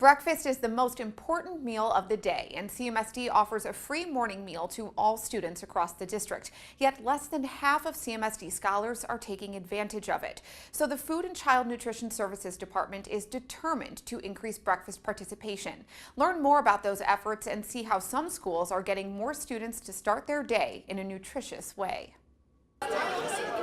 Breakfast is the most important meal of the day, and CMSD offers a free morning meal to all students across the district. Yet less than half of CMSD scholars are taking advantage of it. So the Food and Child Nutrition Services Department is determined to increase breakfast participation. Learn more about those efforts and see how some schools are getting more students to start their day in a nutritious way.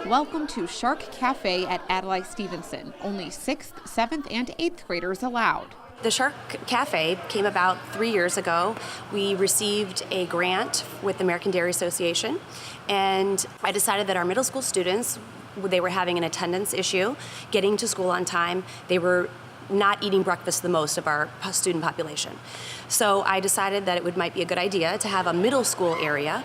Welcome to Shark Café at Adlai Stevenson. Only 6th, 7th, and 8th graders allowed. The Shark Café came about 3 years ago. We received a grant with the American Dairy Association, and I decided that our middle school students, they were having an attendance issue, getting to school on time. They were not eating breakfast the most of our student population. So I decided that it might be a good idea to have a middle school area.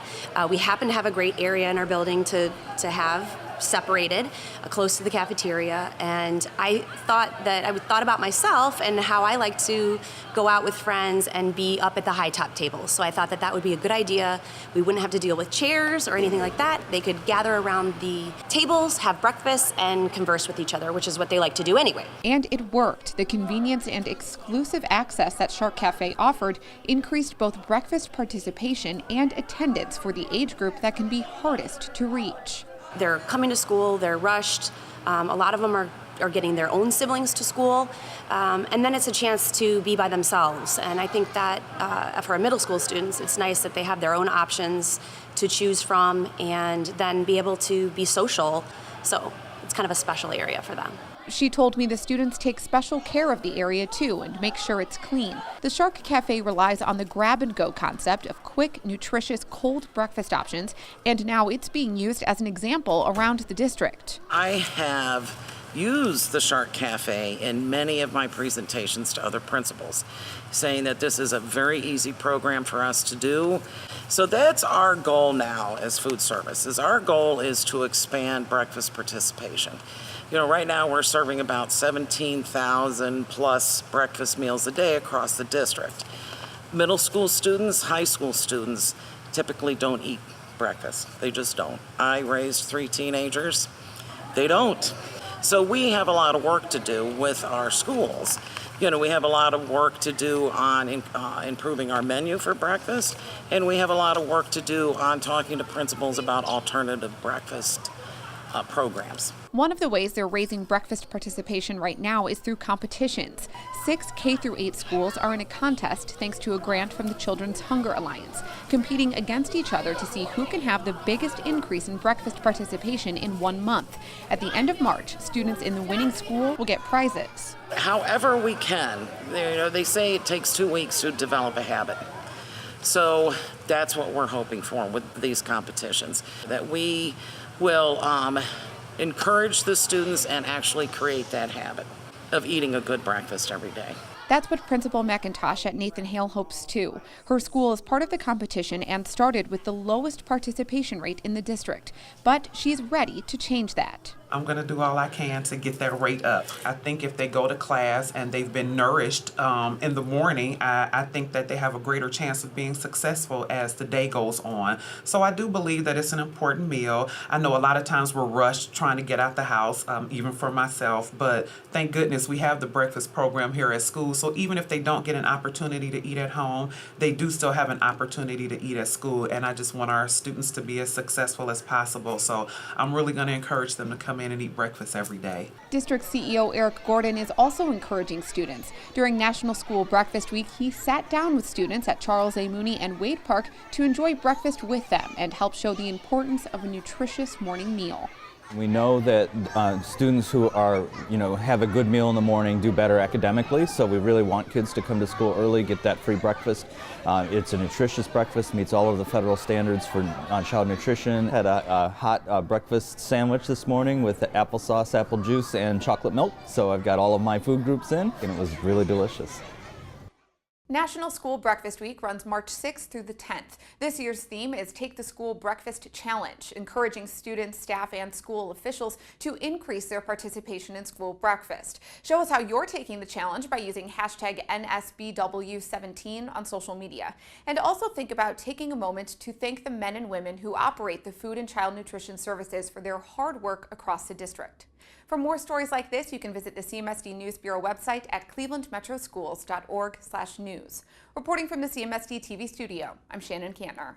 We happen to have a great area in our building to have separated, close to the cafeteria, and I thought about myself and how I like to go out with friends and be up at the high top tables. So I thought that would be a good idea. We wouldn't have to deal with chairs or anything like that. They could gather around the tables, have breakfast, and converse with each other, which is what they like to do anyway. And it worked. The convenience and exclusive access that Shark Café offered increased both breakfast participation and attendance for the age group that can be hardest to reach. They're coming to school, they're rushed. A lot of them are getting their own siblings to school. And then it's a chance to be by themselves. And I think that for our middle school students, it's nice that they have their own options to choose from and then be able to be social. So it's kind of a special area for them. She told me the students take special care of the area too and make sure it's clean. The Shark Café relies on the grab-and-go concept of quick, nutritious, cold breakfast options, and now it's being used as an example around the district. I have used the Shark Café in many of my presentations to other principals, saying that this is a very easy program for us to do. So that's our goal now as food services. Our goal is to expand breakfast participation. You know, right now we're serving about 17,000 plus breakfast meals a day across the district. Middle school students, high school students typically don't eat breakfast. They just don't. I raised 3 teenagers. They don't. So we have a lot of work to do with our schools. You know, we have a lot of work to do on improving our menu for breakfast, and we have a lot of work to do on talking to principals about alternative breakfast programs. One of the ways they're raising breakfast participation right now is through competitions. 6 K-8 schools are in a contest thanks to a grant from the Children's Hunger Alliance, competing against each other to see who can have the biggest increase in breakfast participation in 1 month. At the end of March, students in the winning school will get prizes. However we can. They say it takes 2 weeks to develop a habit. So that's what we're hoping for with these competitions, that we will encourage the students and actually create that habit of eating a good breakfast every day. That's what Principal McIntosh at Nathan Hale hopes too. Her school is part of the competition and started with the lowest participation rate in the district, but she's ready to change that. I'm going to do all I can to get that rate up. I think if they go to class and they've been nourished in the morning, I think that they have a greater chance of being successful as the day goes on. So I do believe that it's an important meal. I know a lot of times we're rushed trying to get out the house, even for myself, but thank goodness we have the breakfast program here at school. So even if they don't get an opportunity to eat at home, they do still have an opportunity to eat at school. And I just want our students to be as successful as possible. So I'm really going to encourage them to come in and eat breakfast every day. District CEO Eric Gordon is also encouraging students. During National School Breakfast Week, he sat down with students at Charles A. Mooney and Wade Park to enjoy breakfast with them and help show the importance of a nutritious morning meal. We know that students who are, have a good meal in the morning do better academically, so we really want kids to come to school early, get that free breakfast. It's a nutritious breakfast, meets all of the federal standards for child nutrition. Had a hot breakfast sandwich this morning with applesauce, apple juice, and chocolate milk, so I've got all of my food groups in, and it was really delicious. National School Breakfast Week runs March 6th through the 10th. This year's theme is Take the School Breakfast Challenge, encouraging students, staff, and school officials to increase their participation in school breakfast. Show us how you're taking the challenge by using hashtag NSBW17 on social media. And also think about taking a moment to thank the men and women who operate the Food and Child Nutrition Services for their hard work across the district. For more stories like this, you can visit the CMSD News Bureau website at clevelandmetroschools.org/news. Reporting from the CMSD TV studio, I'm Shannon Kantner.